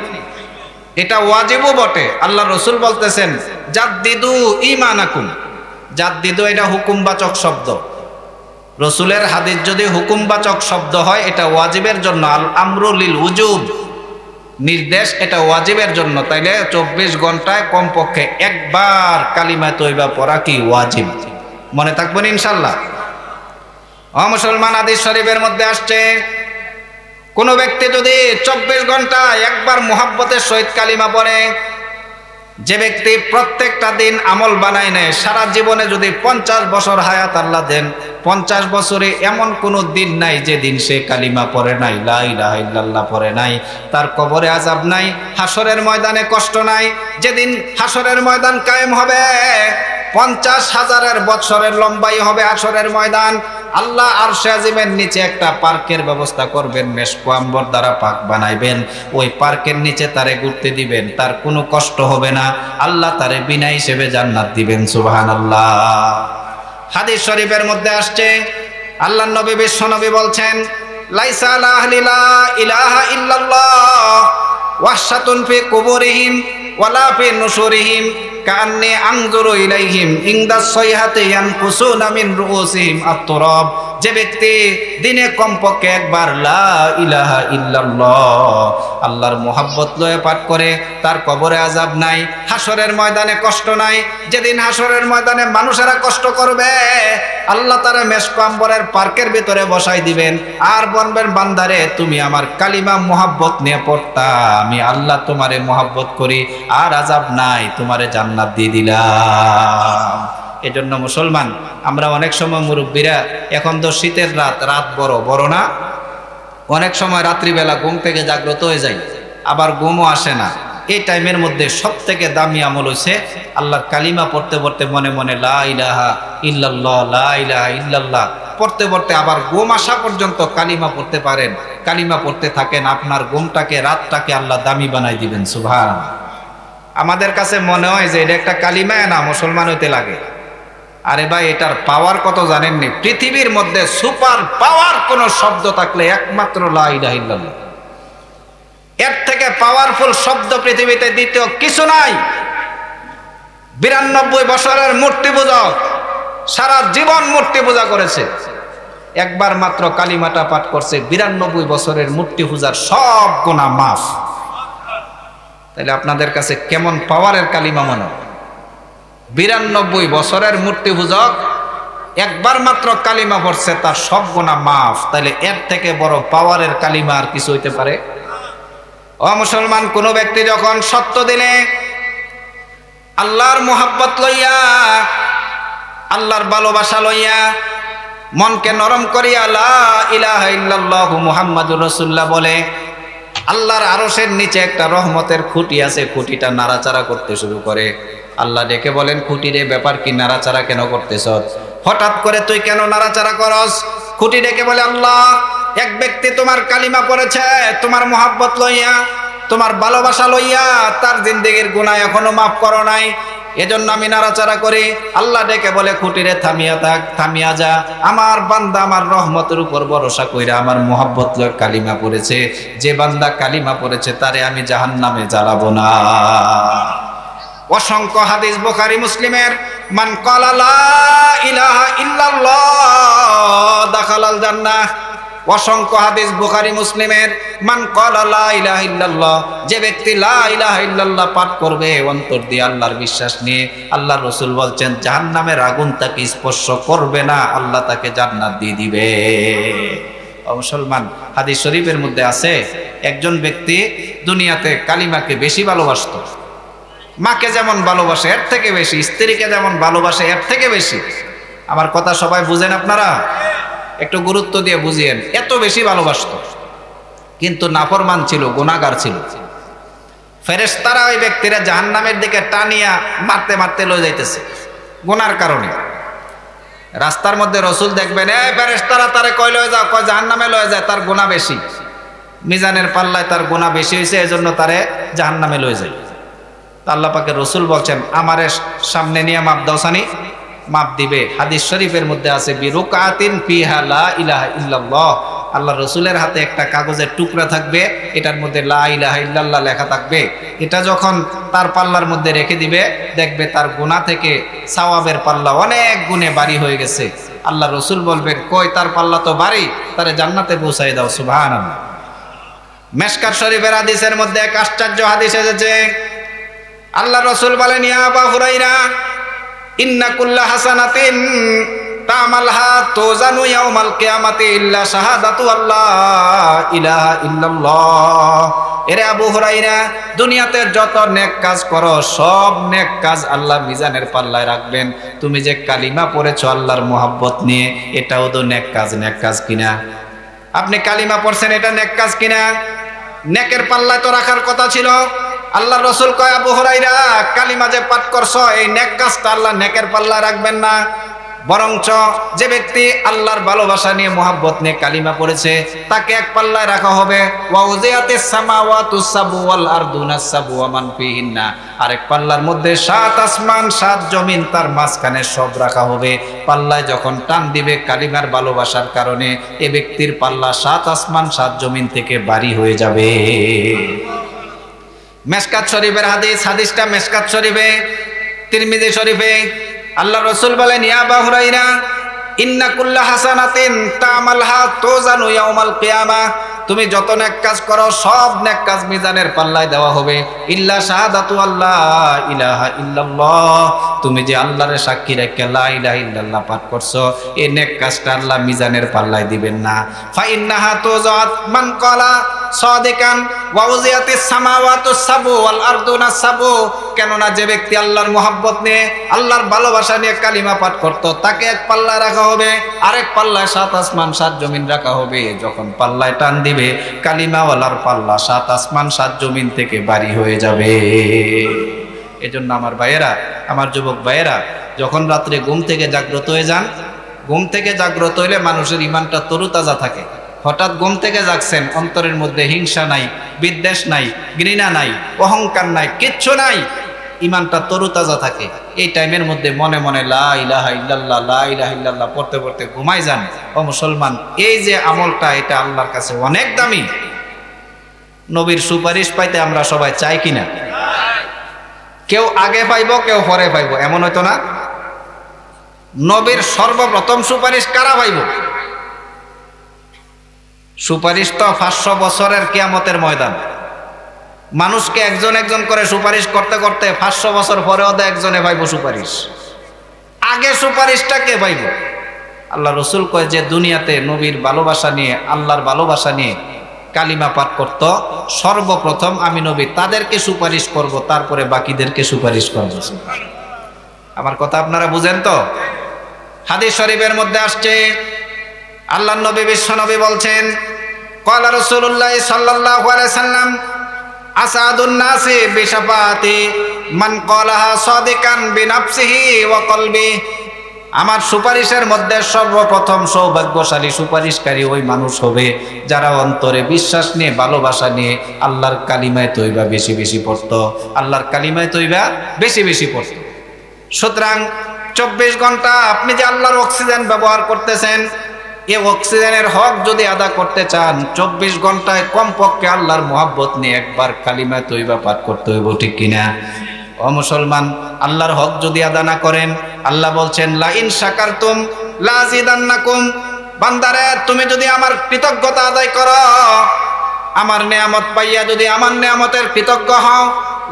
এটা ওয়াজিবও বটে। আল্লাহ রাসূল বলতেছেন, জাদ্দিদু ঈমানাকুম। জাদ্দিদু এটা হুকুমবাচক শব্দ। রাসূলের হাদিস যদি হুকুমবাচক শব্দ হয়, এটা ওয়াজিবের জন্য। আল আমরু লিল উজুব, নির্দেশ, এটা ওয়াজিবের জন্য। তাইলে 24 ঘন্টায় কমপক্ষে একবার কালিমা তয়বা পড়া কি ওয়াজিব? মনে থাকবেন ইনশাআল্লাহ। ও মুসলমান, হাদিস শরীফের মধ্যে আসছে, কোন ব্যক্তি যদি 24 ঘন্টায় একবার মুহাব্বতের সহিত কালিমা পড়ে, যে ব্যক্তি প্রত্যেকটা দিন আমল বানায় নেয়, সারা জীবনে যদি 50 বছর হায়াত আল্লাহ দেন, 50 বছরে এমন কোনো দিন নাই যে দিন সে কালিমা পড়ে নাই, লা ইলাহা ইল্লাল্লাহ পড়ে নাই, তার কবরে আযাব নাই, হাসরের ময়দানে কষ্ট নাই। যেদিন হাসরের ময়দান কায়েম হবে, 50,000 বছরের লম্বাই হবে হাসরের ময়দান। আল্লাহ আরশে আজিমের নিচে একটা পার্কের ব্যবস্থা করবেন, মেশকো আম্বর দ্বারা পাক বানাইবেন। ওই পার্কের নিচে তারে ঘুরতে দিবেন, তার কোনো কষ্ট হবে না। আল্লাহ তারে বিনা হিসেবে জান্নাত দিবেন। সুবহানাল্লাহ। হাদিস শরীফের মধ্যে আসছে, আল্লাহর নবী বিশ্ব নবী বলছেন, লাইসা আলা আহলি লা ইলাহা ইল্লাল্লাহ ওয়াহশাতুন ফি কুবুরিহিম ওয়ালা ফি নুশুরিহিম কান্নি আনজুরু ইলাইহিম ইনদা সাইহাতি ইয়ানকুসুনা মিন রুউসিহিম আত-তুরাব। যে ব্যক্তি দিনে কমপক্ষে একবার লা ইলাহা ইল্লাল্লাহ আল্লাহর মুহাব্বত লয়ে পাঠ করে, তার কবরে আযাব নাই, হাসরের ময়দানে কষ্ট নাই। যেদিন হাসরের ময়দানে মানুষেরা কষ্ট করবে, আল্লাহ তারে মেশকো আম্বরের পার্কের ভিতরে বসাই দিবেন, আর বলবেন, বান্দারে তুমি আমার কালিমা মুহাব্বত নিয়ে পড়তা, আমি আল্লাহ তোমারে মুহাব্বত করি, আর আযাব নাই, তোমারে জান্নাত দিয়ে দিলাম। এজন্য মুসলমান, আমরা অনেক সময় মুরব্বীরা, এখন তো শীতের রাত, রাত বড় বড় না, অনেক সময় রাত্রিবেলা ঘুম থেকে জাগ্রত হয়ে যাই, আবার ঘুমও আসে না। এই টাইমের মধ্যে সব থেকে দামি আমল হচ্ছে আল্লাহর কালিমা পড়তে পড়তে মনে মনে লা ইলাহা ইল্লাল্লাহ, লা ইলাহা ইল্লাল্লাহ পড়তে পড়তে আবার ঘুম আসা পর্যন্ত কালিমা পড়তে পারেন। কালিমা পড়তে থাকেন, আপনার ঘুমটাকে, রাতটাকে আল্লাহ দামি বানাই দিবেন। সুবহান। আমাদের কাছে মনে হয় যে এটা একটা কালিমা না, মুসলমান হইতে লাগে। আরে ভাই, এটার পাওয়ার কত জানেননি? পৃথিবীর মধ্যে সুপার পাওয়ার কোন শব্দ থাকলে একমাত্র লা ইলাহা ইল্লাল্লাহ। এর থেকে পাওয়ারফুল শব্দ পৃথিবীতে দ্বিতীয় কিছু নাই। 92 বছরের মূর্তি পূজক সারা জীবন মূর্তি পূজা করেছে, একবার মাত্র কালিমাটা পাঠ করছে, 92 বছরের মূর্তি পূজার সব গুনাহ মাফ। তাহলে আপনাদের কাছে কেমন পাওয়ারের কালিমা মনে হয়? 92 বছরের মূর্তি পূজক একবার মাত্র কালিমা পড়ছে, তার সব গুনাহ মাফ। তাহলে এর থেকে বড় পাওয়ারের কালিমা আর কিছু হইতে পারে? ও মুসলমান, কোন ব্যক্তি যখন সত্য দিনে আল্লাহর মোহাব্বত লইয়া, আল্লাহর ভালোবাসা লইয়া, মনকে নরম করিয়া লা ইলাহা ইল্লাল্লাহু মুহাম্মাদুর রাসূলুল্লাহ বলে, আল্লাহর আরশের নিচে একটা রহমতের খুঁটি আছে, খুঁটিটা নাড়াচাড়া করতে শুরু করে। আল্লাহ ডেকে বলেন, খুঁটি রে, ব্যাপার কি, নাড়াচাড়া কেন করতেছ? হঠাৎ করে তুই কেন নাড়াচাড়া করস? খুঁটি ডেকে বলে, আল্লাহ, এক ব্যক্তি তোমার কালিমা পড়েছে, তোমার মোহাব্বত লইয়া, তোমার ভালোবাসা লইয়া, তার জিন্দেগির গুনাহ এখনো মাফ করো নাই, এজন্য আমি নাড়াচাড়া করি। আল্লাহ ডেকে বলে, খুঁটিরে থামিয়া থাক, থামিয়া যা, আমার বান্দা আমার রহমতের উপর ভরসা কইরা আমার মোহাব্বত লয় কালিমা পড়েছে, যে বান্দা কালিমা পড়েছে তারে আমি জাহান্নামে জ্বালাবো না। অসংখ্য হাদিস বুখারী মুসলিমের, মান ক্বালা লা ইলাহা ইল্লাল্লাহ দাখালাল জান্নাহ। অসংখ্য হাদিস বুখারী মুসলিমের, মান ক্বালা লা ইলাহা ইল্লাল্লাহ, যে ব্যক্তি লা ইলাহা ইল্লাল্লাহ পাঠ করবে অন্তর দিয়ে আল্লাহর বিশ্বাস নিয়ে, আল্লাহর রাসূল বলছেন জাহান্নামের আগুন তাকে স্পর্শ করবে না, আল্লাহ তাকে জান্নাত দিয়ে দিবে। ও মুসলমান, হাদিস শরীফের মধ্যে আছে, একজন ব্যক্তি দুনিয়াতে কালিমাকে বেশি ভালোবাসতো। মাকে যেমন ভালোবাসে এর থেকে বেশি, স্ত্রীকে যেমন ভালোবাসে এর থেকে বেশি। আমার কথা সবাই বুঝেন আপনারা? একটু গুরুত্ব দিয়ে বুঝিয়েন। এত বেশি ভালোবাসতো, কিন্তু নাফরমান ছিল, গুনাহগার ছিল। ফেরেশতারা ওই ব্যক্তিরা জাহান্নামের দিকে টানিয়া মারতে মারতে লয়ে যাইতেছে গুনার কারণে। রাস্তার মধ্যে রাসূল দেখবেন, এই ফেরেশতারা তারে কই লয়ে যাও, কয় জাহান্নামে লয়ে যায়, তার গুনাহ বেশি, মিজানের পাল্লায় তার গুনাহ বেশি হয়েছে, এজন্য তারে জাহান্নামে লয়ে যায়। আল্লাহ পাকের রাসূল বলছেন, আমারে সামনে নিয়ে মাপ দাও, সানি মাপ দিবে। হাদিস শরীফের মধ্যে আছে, বিরুকাতিন ফিহা লা ইলাহা ইল্লাল্লাহ। আল্লাহ রাসূলের হাতে একটা কাগজের টুকরা থাকবে, এটার মধ্যে লা ইলাহা ইল্লাল্লাহ লেখা থাকবে। এটা যখন তার পাল্লার মধ্যে রেখে দিবে, দেখবে তার গুনাহ থেকে সওয়াবের পাল্লা অনেক গুণে ভারী হয়ে গেছে। আল্লাহ রাসূল বলবেন, কই তার পাল্লা তো ভারী, তারে জান্নাতে পৌঁছায় দাও। সুবহানাল্লাহ। মিশকাত শরীফের হাদিসের মধ্যে এক আশ্চর্য হাদিস এসেছে। আল্লাহ রাসূল বলেন, ইয়া আবু হুরায়রা, ইন্না কুল্লা হাসানাতিন তা'মালহা তুজানু ইয়াউমাল কিয়ামাতি ইল্লা শাহাদাতু আল্লাহ ইলাহা ইল্লাল্লাহ। এরে আবু হুরায়রা, দুনিয়াতে যত নেক কাজ করো সব নেক কাজ আল্লাহ মিজানের পাল্লায় রাখবেন। তুমি যে কালিমা পড়েছো আল্লাহর মোহাব্বত নিয়ে, এটাও তো নেক কাজ। নেক কাজ কিনা? আপনি কালিমা পড়ছেন, এটা নেক কাজ কিনা? নেকের পাল্লায় তো রাখার কথা ছিল। আল্লাহ রাসূল কয়, আবু হুরায়রা, কালিমা যে পাঠ করছো, এই নেক কাজটা আল্লাহ নেকের পাল্লায় রাখবেন না, বরঞ্চ যে ব্যক্তি আল্লাহর ভালোবাসা নিয়ে মোহাব্বত নিয়ে কালিমা পড়েছে তাকে এক পাল্লায় রাখা হবে। ওয়া উযিয়াতিস সামাওয়াতুস সাবু ওয়াল আরদুনাস সাবু ওয়া মান ফিহিন্না। আরেক পাল্লার মধ্যে 7 আসমান 7 জমিন, তার মাঝখানে সব রাখা হবে। পাল্লায় যখন টান দিবে কালিমার ভালোবাসার কারণে, এ ব্যক্তির পাল্লা 7 আসমান 7 জমিন থেকে ভারী হয়ে যাবে। মিশকাত শরীফের হাদিস, হাদিসটা মিশকাত শরীফে, তিরমিজি শরীফে। আল্লাহ রাসূল বলেন, ইয়া আবু হুরায়রা, ইন্না কুল্লা হাসানাতিন তা'মালহা তুজানু ইয়াউমাল কিয়ামা। তুমি যত নেক কাজ করো সব নেক কাজ মিজানের পাল্লায় দেওয়া হবে, ইল্লা শাহাদাতু আল্লাহ ইলাহা ইল্লাল্লাহ। তুমি যে আল্লাহর সাক্ষী রেখে লা ইলাহা ইল্লাল্লাহ পাঠ করছো, এই নেক কাজটা আল্লাহ মিজানের পাল্লায় দিবেন না। ফা ইন্নাহা তুজাত মান ক্বালা সাদিকান ওয়া উযিয়াতিস সামাওয়াতুস সাবু ওয়াল আরদুনাস সাবু। কেননা যে ব্যক্তি আল্লাহর মোহাব্বত নিয়ে, আল্লাহর ভালোবাসা নিয়ে কালিমা পাঠ করতো, তাকে এক পাল্লায় রাখা হবে, আরেক পাল্লায় 7 আসমান 7 জমিন রাখা হবে। যখন পাল্লায় টান দিবে, কালিমাওয়ালার পাল্লা 7 আসমান 7 জমিন থেকে ভারী হয়ে যাবে। এজন্য আমার ভাইয়েরা, আমার যুবক ভাইয়েরা, যখন রাত্রে ঘুম থেকে জাগ্রত হয়ে যান, ঘুম থেকে জাগ্রত হইলে মানুষের ইমানটা তরুতাজা থাকে। হঠাৎ ঘুম থেকে জাগছেন, অন্তরের মধ্যে হিংসা নাই, বিদ্বেষ নাই, ঘৃণা নাই, অহংকার নাই, কিচ্ছু নাই, ইমানটা তরুতাজা থাকে। এই টাইমের মধ্যে মনে মনে লা ইলাহা ইল্লাল্লাহ লা ইলাহা ইল্লাল্লাহ পড়তে পড়তে ঘুমাই যান। ও মুসলমান, এই যে আমলটা, এটা আল্লাহর কাছে অনেক দামি। নবীর সুপারিশ পাইতে আমরা সবাই চাই কিনা? কেউ আগে পাইব, কেউ পরে পাইব, এমন হয়তো না। নবীর সর্বপ্রথম সুপারিশ কারা পাইব? সুপারিশ তো 500 বছরের কিয়ামতের ময়দান। মানুষকে একজন একজন করে সুপারিশ করতে করতে 500 বছর পরেও তো একজনে পাইব সুপারিশ। আগে সুপারিশটা কে পাইব? আল্লাহ রসুল কয় যে দুনিয়াতে নবীর ভালোবাসা নিয়ে, আল্লাহর ভালোবাসা নিয়ে কালিমা পাঠ করত, সর্বপ্রথম আমি নবী তাদেরকে সুপারিশ করব, তারপরে বাকিদেরকে সুপারিশ করব। আমার কথা আপনারা বুঝেন তো? হাদিস শরীফের মধ্যে আসছে, আল্লাহর নবী বিশ্ব নবী বলছেন, ক্বালা রাসূলুল্লাহ সাল্লাল্লাহু আলাইহি সাল্লাম আসাদুন নাসি বিশাফাতি মান ক্বালাহা সাদিকান বিনাফসিহি ওয়া কলবি। আমার সুপারিশের মধ্যে সর্বপ্রথম সৌভাগ্যশালী সুপারিশকারী ওই মানুষ হবে যারা অন্তরে বিশ্বাস নিয়ে, ভালোবাসা নিয়ে আল্লাহর কালিমায়ে তয়বা বেশি বেশি পড়ত, আল্লাহর কালিমায়ে তয়বা বেশি বেশি পড়ত। সুতরাং 24 ঘন্টা আপনি যে আল্লাহর অক্সিজেন ব্যবহার করতেছেন, এই অক্সিজেনের হক যদি আদা করতে চান, 24 ঘন্টায় কমপক্ষে আল্লাহর মহব্বত নিয়ে একবার কালিমা তয়বা পাঠ করতে হইব, ঠিক কিনা? ও মুসলমান, আল্লাহর হক যদি আদা না করেন, আল্লাহ বলছেন লা ইন শাকারতুম লা আযীদান্নাকুম। বান্দারে, তুমি যদি আমার কৃতজ্ঞতা আদায় করো, আমার নেয়ামত পাইয়া যদি আমার নেয়ামতের কৃতজ্ঞ হও,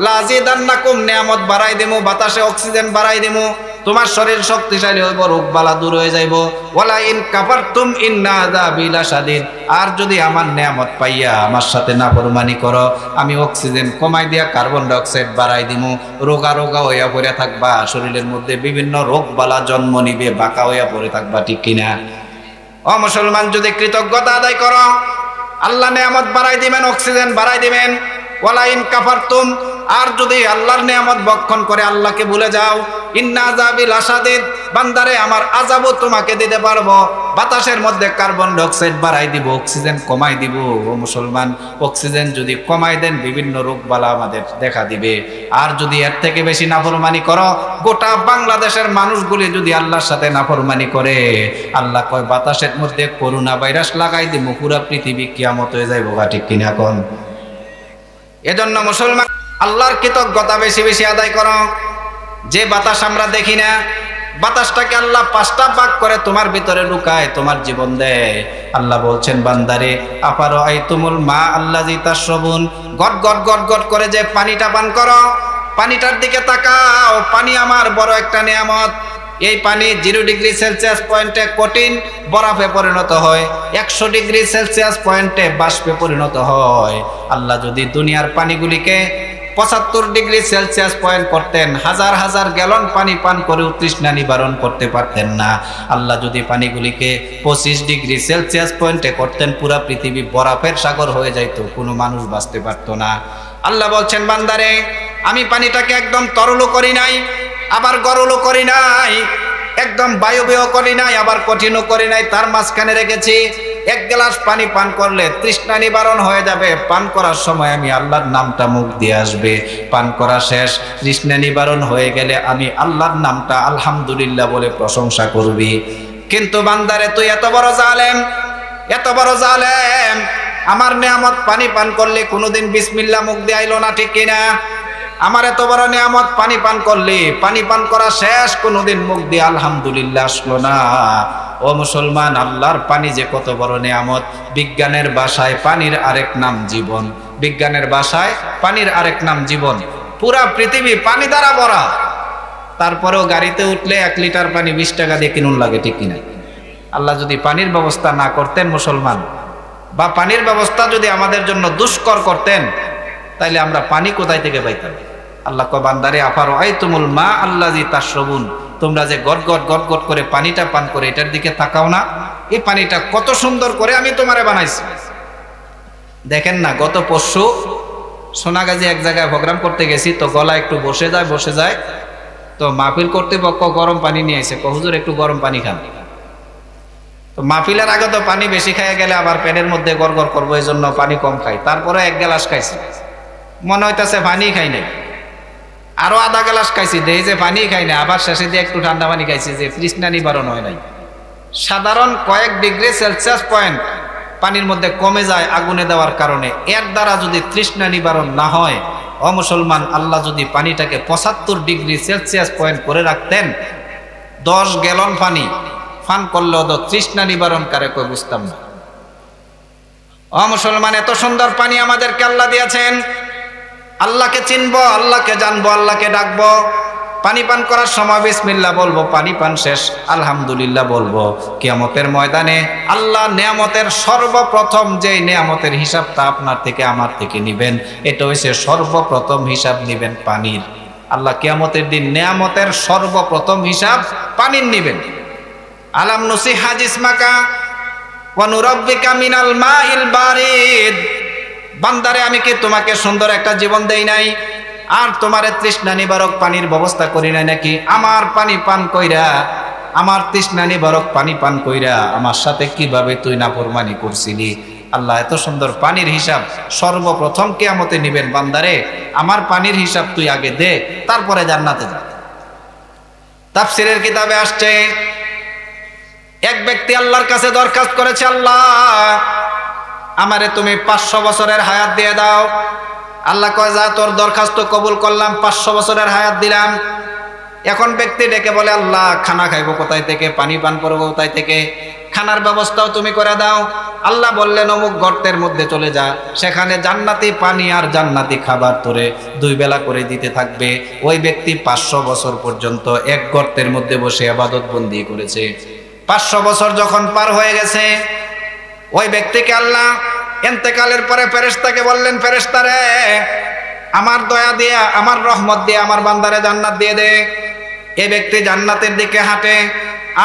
লা আযীদান্নাকুম, নেয়ামত বাড়াই দেবো, বাতাসে অক্সিজেন বাড়াই দেবো, তোমার শরীর শক্তিশালী হইব, রোগবালা দূর হয়ে যাইব। ওয়ালা ইন কাফারতুম ইন্না আযাবি লাশাদীদ। আর যদি আমার নেয়ামত পাইয়া আমার সাথে নাফরমানি করো, আমি অক্সিজেন কমাই দিয়া কার্বন ডাই অক্সাইড বাড়াই দিমু, রোগা রোগা হইয়া পড়ে থাকবা, শরীরের মধ্যে বিভিন্ন রোগবালা জন্ম নিবে, বাঁকা হইয়া পড়ে থাকবা, ঠিক কিনা? ও মুসলমান, যদি কৃতজ্ঞতা আদায় করো, আল্লাহ নেয়ামত বাড়াই দিবেন, অক্সিজেন বাড়াই দিবেন। ওয়ালা ইন কাফারতুম, আর যদি আল্লাহর নেয়ামত ভক্ষণ করে আল্লাহকে ভুলে যাও, ইন্না আযাবি লাশাদীদ, বান্দারে আমার আযাবও তোমাকে দিতে পারবো, বাতাসের মধ্যে কার্বন ডাই অক্সাইড বাড়াই দিব, অক্সিজেন কমাই দিব। ও মুসলমান, অক্সিজেন যদি কমাই দেন, বিভিন্ন রোগবালা আমাদের দেখা দিবে। আর যদি এর থেকে বেশি নাফরমানি করো, গোটা বাংলাদেশের মানুষগুলি যদি আল্লাহর সাথে নাফরমানি করে, আল্লাহ কয় বাতাসের মধ্যে করোনা ভাইরাস লাগাই দিব, পুরা পৃথিবী কিয়ামত হয়ে যাইব, ঠিক কিনা কোন? এজন্য মুসলমান, আল্লাহর কৃতজ্ঞতা বেশি বেশি আদায় করো। যে বাতাস আমরা দেখি না, বাতাসটাকে আল্লাহ 5টা ভাগ করে তোমার ভিতরে ঢুকায়, তোমার জীবন দেয়। আল্লাহ বলছেন, বান্দারে আপারো আইতুমুল মা আল্লাযী তাশরাবুন, গট গট গট গট করে যে পানিটা পান করো, পানিটার দিকে তাকাও। পানি আমার বড় একটা নিয়ামত। এই পানি 0 ডিগ্রি সেলসিয়াস পয়েন্টে কঠিন বরফে পরিণত হয়, 100 ডিগ্রি সেলসিয়াস পয়েন্টে বাষ্পে পরিণত হয়। আল্লাহ যদি দুনিয়ার পানিগুলিকে 75 ডিগ্রি সেলসিয়াস পয়েন্ট করতেন, হাজার হাজার গ্যালন পানি পান করেও তৃষ্ণা নিবারণ করতে পারতেন না। আল্লাহ যদি পানিগুলিকে 25 ডিগ্রি সেলসিয়াস পয়েন্টে করতেন, পুরা পৃথিবী বরফের সাগর হয়ে যাইত, কোনো মানুষ বাঁচতে পারতো না। আল্লাহ বলছেন, বান্দারে আমি পানিটাকে একদম তরলও করি নাই, আবার গরলও করি নাই, একদম বায়বীয় করি নাই, আবার কঠিনও করি নাই, তার মাঝখানে রেখেছি। 1 গ্লাস পানি পান করলে তৃষ্ণা নিবারণ হয়ে যাবে। পান করার সময় আমি আল্লাহর নামটা মুখ দিয়ে আসবে, পান করা শেষ, তৃষ্ণা নিবারণ হয়ে গেলে আমি আল্লাহর নামটা আলহামদুলিল্লাহ বলে প্রশংসা করবি। কিন্তু বান্দারে, তুই এত বড় জালেম, এত বড় জালেম, আমার নেয়ামত পানি পান করলে কোনোদিন বিসমিল্লাহ মুখ দিয়ে আইলো না, ঠিক কিনা? আমার এত বড় নিয়ামত পানি পান করলে, পানি পান করা শেষ, কোনোদিন মুখ দিয়ে আলহামদুলিল্লাহ আসলো না। ও মুসলমান, আল্লাহর পানি যে কত বড় নিয়ামত। বিজ্ঞানের ভাষায় পানির আরেক নাম জীবন, বিজ্ঞানের ভাষায় পানির আরেক নাম জীবন। পুরা পৃথিবী পানি দ্বারা ভরা, তারপরেও গাড়িতে উঠলে 1 লিটার পানি 20 টাকা দিয়ে কিনুন লাগে, ঠিক কিনা? আল্লাহ যদি পানির ব্যবস্থা না করতেন মুসলমান, বা পানির ব্যবস্থা যদি আমাদের জন্য দুষ্কর করতেন, তাইলে আমরা পানি কোথায় থেকে পাইতাম? আল্লাহ কয়, বান্দারে আফারো আইতুমুল মা আল্লাযী তাশরাবুন, তোমরা যে গট গট গট গট করে পানিটা পান করে, এটার দিকে তাকাও না? এই পানিটা কত সুন্দর করে আমি তোমারে বানাইছি। দেখেন না, গত পরশু সোনাগাজী এক জায়গায় প্রোগ্রাম করতে গেছি, তো গলা একটু বসে যায়, তো মাহফিল কর্তৃপক্ষ গরম পানি নিয়ে এসে, হুজুর একটু গরম পানি খান। তো মাহফিলের আগে তো পানি বেশি খাইয়া গেলে আবার পেটের মধ্যে গড়গড় করবো, এই জন্য পানি কম খাই। তারপরে 1 গ্লাস খাইছি, মনে হইতেছে পানি খাই নাই, আরো আধা গ্লাস খাইছি, দেই যে পানি খাই না, আবার শেষে দিয়ে একটু ঠান্ডা পানি খাইছি, যে তৃষ্ণা নিবারণ হয় নাই। সাধারণ কয়েক ডিগ্রি সেলসিয়াস পয়েন্ট পানির মধ্যে কমে যায় আগুনে দেওয়ার কারণে, এর দ্বারা যদি তৃষ্ণা নিবারণ না হয়, ও মুসলমান, আল্লাহ যদি পানিটাকে 75 ডিগ্রি সেলসিয়াস পয়েন্ট করে রাখতেন, 10 গ্যালন পানি পান করলেও তো তৃষ্ণা নিবারণ কারে কই বুঝতাম না। ও মুসলমান, এত সুন্দর পানি আমাদেরকে আল্লাহ দিয়েছেন, আল্লাহকে চিনবো, আল্লাহকে জানবো, আল্লাহকে ডাকবো। পানি পান করার সময় বিসমিল্লাহ বলবো, পানি পান শেষ আলহামদুলিল্লাহ বলবো। কিয়ামতের ময়দানে আল্লাহ নেয়ামতের সর্বপ্রথম যে নেয়ামতের হিসাবটা আপনার থেকে আমার থেকে নিবেন, এটা হচ্ছে সর্বপ্রথম হিসাব নিবেন পানির। আল্লাহ কিয়ামতের দিন নেয়ামতের সর্বপ্রথম হিসাব পানির নিবেন। আলাম নুসিহা জিসমাকা ওয়া নুরাব্বিকা মিনাল মাইল বারিদ। বান্দারে, আমি কি তোমাকে সুন্দর একটা জীবন দেই নাই আর তোমারে তৃষ্ণা নিবারক পানির ব্যবস্থা করি নাই নাকি? আমার পানি পান কইরা, আমার তৃষ্ণা নিবারক পানি পান কইরা আমার সাথে কিভাবে তুই নাফরমানি করছিলি? আল্লাহ এত সুন্দর পানির হিসাব সর্বপ্রথম কিয়ামতে নিবেন। বান্দারে, আমার পানির হিসাব তুই আগে দে, তারপরে জান্নাতে যা। তাফসীরের কিতাবে আসছে, এক ব্যক্তি আল্লাহর কাছে দরখাস্ত করেছে, আল্লাহ আমারে তুমি 500 বছরের হায়াত দিয়ে দাও। আল্লাহ কয়, যা, তোর দরখাস্ত কবুল করলাম, 500 বছরের হায়াত দিলাম। এখন ব্যক্তি ডেকে বলে, আল্লাহ খানা খাইবো কোথায় থেকে, পানি পান করবো কোথায় থেকে, খানার ব্যবস্থাও তুমি করে দাও। আল্লাহ বললেন, অমুক গর্তের মধ্যে চলে যা, সেখানে জান্নাতি পানি আর জান্নাতি খাবার তোরে 2 বেলা করে দিতে থাকবে। ওই ব্যক্তি 500 বছর পর্যন্ত এক গর্তের মধ্যে বসে ইবাদত বন্দি করেছে। 500 বছর যখন পার হয়ে গেছে, ওই ব্যক্তিকে আল্লাহ ইন্তেকালের পরে ফেরেশতাকে বললেন, ফেরেশতা রে, আমার দয়া দিয়ে, আমার রহমত দিয়ে আমার বান্দারে জান্নাত দিয়ে দে। এই ব্যক্তি জান্নাতের দিকে হাঁটে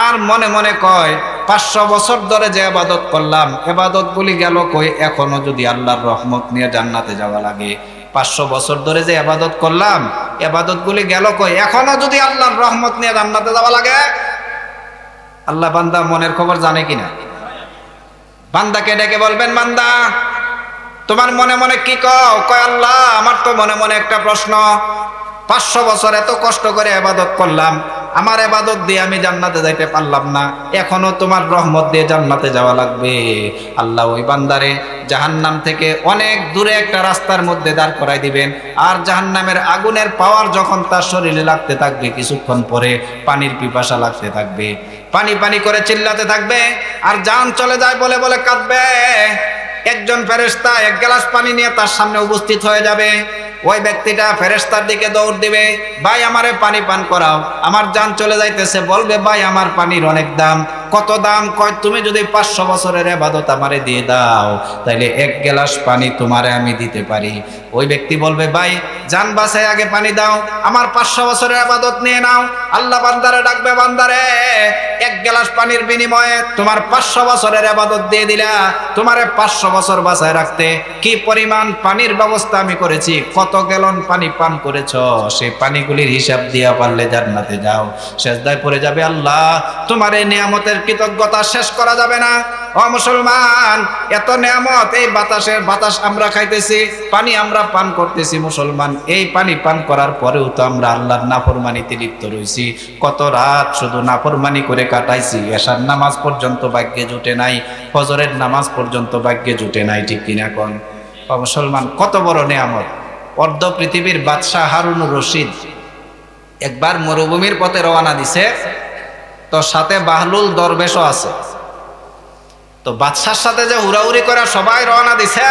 আর মনে মনে কয়, 500 বছর ধরে যে ইবাদত করলাম, ইবাদত গুলি গেল কই? এখনো যদি আল্লাহর রহমত নিয়ে জান্নাতে যাওয়া লাগে, 500 বছর ধরে যে ইবাদত করলাম, ইবাদত গুলি গেল কই? এখনো যদি আল্লাহর রহমত নিয়ে জান্নাতে যাওয়া লাগে। আল্লাহ বান্দা মনের খবর জানে কিনা? বান্দাকে ডেকে বলবেন, বান্দা তোমার মনে মনে কি কও? কয়, আল্লাহ আমার তো মনে মনে একটা প্রশ্ন, 500 বছর এত কষ্ট করে ইবাদত করলাম, আমার ইবাদত দিয়ে আমি জান্নাতে যাইতে পারলাম না, এখনো তোমার রহমত দিয়ে জান্নাতে যাওয়া লাগবে। আল্লাহ ওই বান্দারে জাহান্নাম থেকে অনেক দূরে একটা রাস্তার মধ্যে দাঁড় করাই দিবেন, আর জাহান্নামের আগুনের পাওয়ার যখন তার শরীরে লাগতে থাকবে, কিছুক্ষণ পরে পানির পিপাসা লাগতে থাকবে, পানি পানি করে চিল্লাতে থাকবে, আর জান চলে যায় বলে বলে কাঁদবে। একজন ফেরেশতা 1 গ্লাস পানি নিয়ে তার সামনে উপস্থিত হয়ে যাবে। ওই ব্যক্তিটা ফেরেশতার দিকে দৌড় দিবে, ভাই আমারে পানি পান করাও, আমার জান চলে যাইতেছে। বলবে, ভাই আমার পানির অনেক দাম। কত দাম? কয়, তুমি যদি 500 বছরের ইবাদত আমারে দিয়ে দাও, তাইলে 1 গ্লাস পানি তোমারে আমি দিতে পারি। ওই ব্যক্তি বলবে, ভাই জান বাঁচায় আগে পানি দাও, আমার 500 বছরের ইবাদত নিয়ে নাও। আল্লাহ বান্দারে ডাকবে, বান্দারে 1 গ্লাস পানির বিনিময়ে তোমার 500 বছরের ইবাদত দিয়ে দিলা, তোমারে 500 বছর বাঁচায় রাখতে কি পরিমাণ পানির ব্যবস্থা আমি করেছি, কত গ্যালন পানি পান করেছ, সেই পানিগুলির হিসাব দিয়া পারলে জান্নাতে যাও। সেজদায় পড়ে যাবে, আল্লাহ তোমার এই নিয়ামতের কৃতজ্ঞতা শেষ করা যাবে না। ও মুসলমান, এত নিয়ামত, এই বাতাস আমরা খাইতেছি, পানি আমরা পান করতেছি। মুসলমান, এই পানি পান করার পরেও তো আমরা আল্লাহর নাফরমানিতে লিপ্ত রয়েছি। কত রাত শুধু নাফরমানি করে কাটাইছি, এশার নামাজ পর্যন্ত ভাগ্যে জুটে নাই, ফজরের নামাজ পর্যন্ত ভাগ্যে জুটে নাই, ঠিক কিনা কোন? ও মুসলমান, কত বড় নিয়ামত! অর্ধ পৃথিবীর বাদশাহ হারুনুর রশিদ একবার মরুভূমির পথে রওনা দিছে, তো সাথে বাহলুল দরবেশও আছে। তো বাদশার সাথে যে হুড়াহুড়ি করে সবাই রওনা দিছে,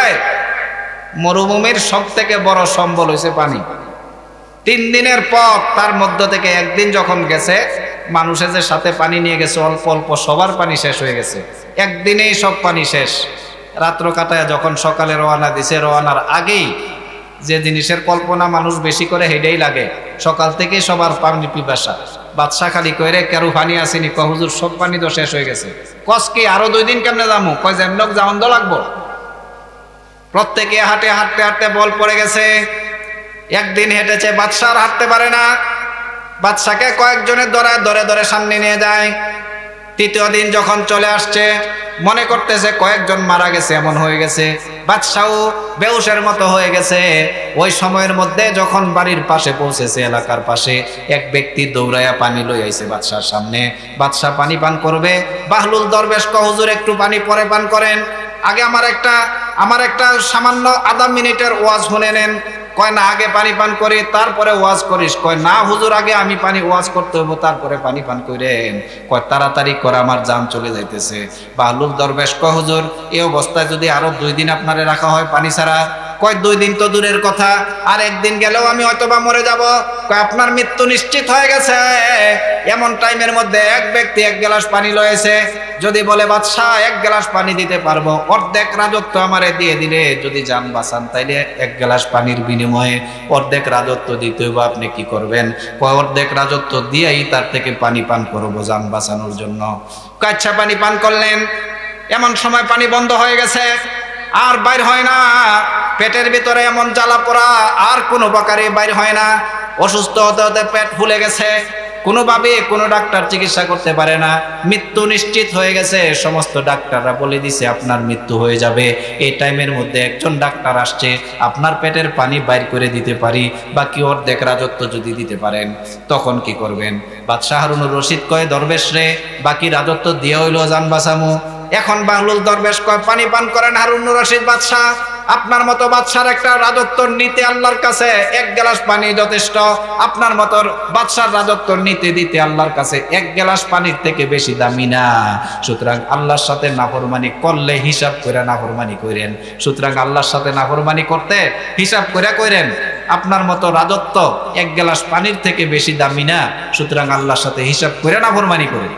মরুভূমির সব থেকে বড় সম্বল হয়েছে পানি। 3 দিনের পথ, তার মধ্য থেকে একদিন যখন গেছে, মানুষের যে সাথে পানি নিয়ে গেছে অল্প অল্প, সবার পানি শেষ হয়ে গেছে, একদিনেই সব পানি শেষ। রাত্র কাটায় যখন সকালে রওনা দিছে, রওনার আগেই যে জিনিসের কল্পনা মানুষ বেশি করে হেডেই লাগে, সকাল থেকে সবার পানি পিপাসা। বাদশা খালি কইরে, কেরু পানি আসেনি? কয়, হুজুর সব পানি তো শেষ হয়ে গেছে। কস কি আরো 2 দিন কেমনে যাবো? কয়, যেমনক যাওয়ান লাগবো। প্রত্যেকে হাঁটে হাঁটতে হাঁটতে বল পড়ে গেছে। একদিন হেঁটেছে, বাদশা আর হাঁটতে পারে না, বাদশাকে কয়েকজনের ধরে ধরে সামনে নিয়ে যায়। 3য় দিন যখন চলে আসছে, মনে করতেছে কয়েকজন মারা গেছে, এমন হয়ে গেছে, বাদশাও বেহুশের মতো হয়ে গেছে। ওই সময়ের মধ্যে যখন বাড়ির পাশে পৌঁছেছে, এলাকার পাশে, এক ব্যক্তি দৌড়াইয়া পানি লই আইছে বাদশার সামনে। বাদশা পানি পান করবে, বাহলুল দরবেশ কয়, হুজুর একটু পানি পরে পান করেন, আগে আমার একটা সামান্য আধা মিনিটের ওয়াজ শুনে নেন। কয়, না, আগে পানি পান করি তারপরে ওয়াজ করিস। কয়, না হুজুর, আগে আমি পানি ওয়াজ করতে হইব, তারপরে পানি পান করেন। কয়, তাড়াতাড়ি করে আমার জান চলে যাইতেছে। বাহলুল দরবেশ কয়, হুজুর এই অবস্থায় যদি আরো 2 দিন আপনারে রাখা হয় পানি ছাড়া, কয় 2 দিন তো দূরের কথা, আর একদিন গেলেও আমি হয়তোবা মরে যাব। কয় আপনার মৃত্যু নিশ্চিত হয়ে গেছে। এমন টাইমের মধ্যে এক ব্যক্তি 1 গ্লাস পানি লয়েছে, যদি বলে বাদশাহ 1 গ্লাস পানি দিতে পারবো, অর্ধেক রাজত্ব আমারে দিয়ে দিলে যদি জান বাঁচান, তাইলে 1 গ্লাস পানির বিনিময়ে অর্ধেক রাজত্ব দিতে হবে, আপনি কি করবেন? কয় অর্ধেক রাজত্ব দিয়েই তার থেকে পানি পান করবো জান বাঁচানোর জন্য। আচ্ছা, পানি পান করলেন। এমন সময় পানি বন্ধ হয়ে গেছে, আর বাইর হয় না। পেটের ভিতরে এমন জ্বালা পোড়া, আর কোনো প্রকারে বাইর হয় না। অসুস্থ হতে হতে পেট ফুলে গেছে, কোনোভাবে কোনো ডাক্তার চিকিৎসা করতে পারে না। মৃত্যু নিশ্চিত হয়ে গেছে, সমস্ত ডাক্তাররা বলে দিছে আপনার মৃত্যু হয়ে যাবে। এই টাইমের মধ্যে একজন ডাক্তার আসছে, আপনার পেটের পানি বাইর করে দিতে পারি, বাকি অর্ধেক রাজত্ব যদি দিতে পারেন, তখন কি করবেন? বাদশাহ হারুনুর রশিদ কয়, দরবেশ রে, বাকি রাজত্ব দিয়ে হইলো জান বাঁচামু। এখন বাহলুল দরবেশ কয়, পানি পান করেন হারুনুর রশিদ বাদশাহ। আপনার মতো বাদশার একটা রাজত্ব নিতে আল্লাহর কাছে 1 গ্লাস পানি যথেষ্ট। আপনার মতো বাদশার রাজত্ব নিতে দিতে আল্লাহর কাছে 1 গ্লাস পানির থেকে বেশি দামি না। সুতরাং আল্লাহর সাথে নাফরমানি করলে হিসাব করে নাফরমানি করেন। সুতরাং আল্লাহর সাথে নাফরমানি করতে হিসাব করে করেন। আপনার মতো রাজত্ব 1 গ্লাস পানির থেকে বেশি দামি না। সুতরাং আল্লাহর সাথে হিসাব করে নাফরমানি করেন।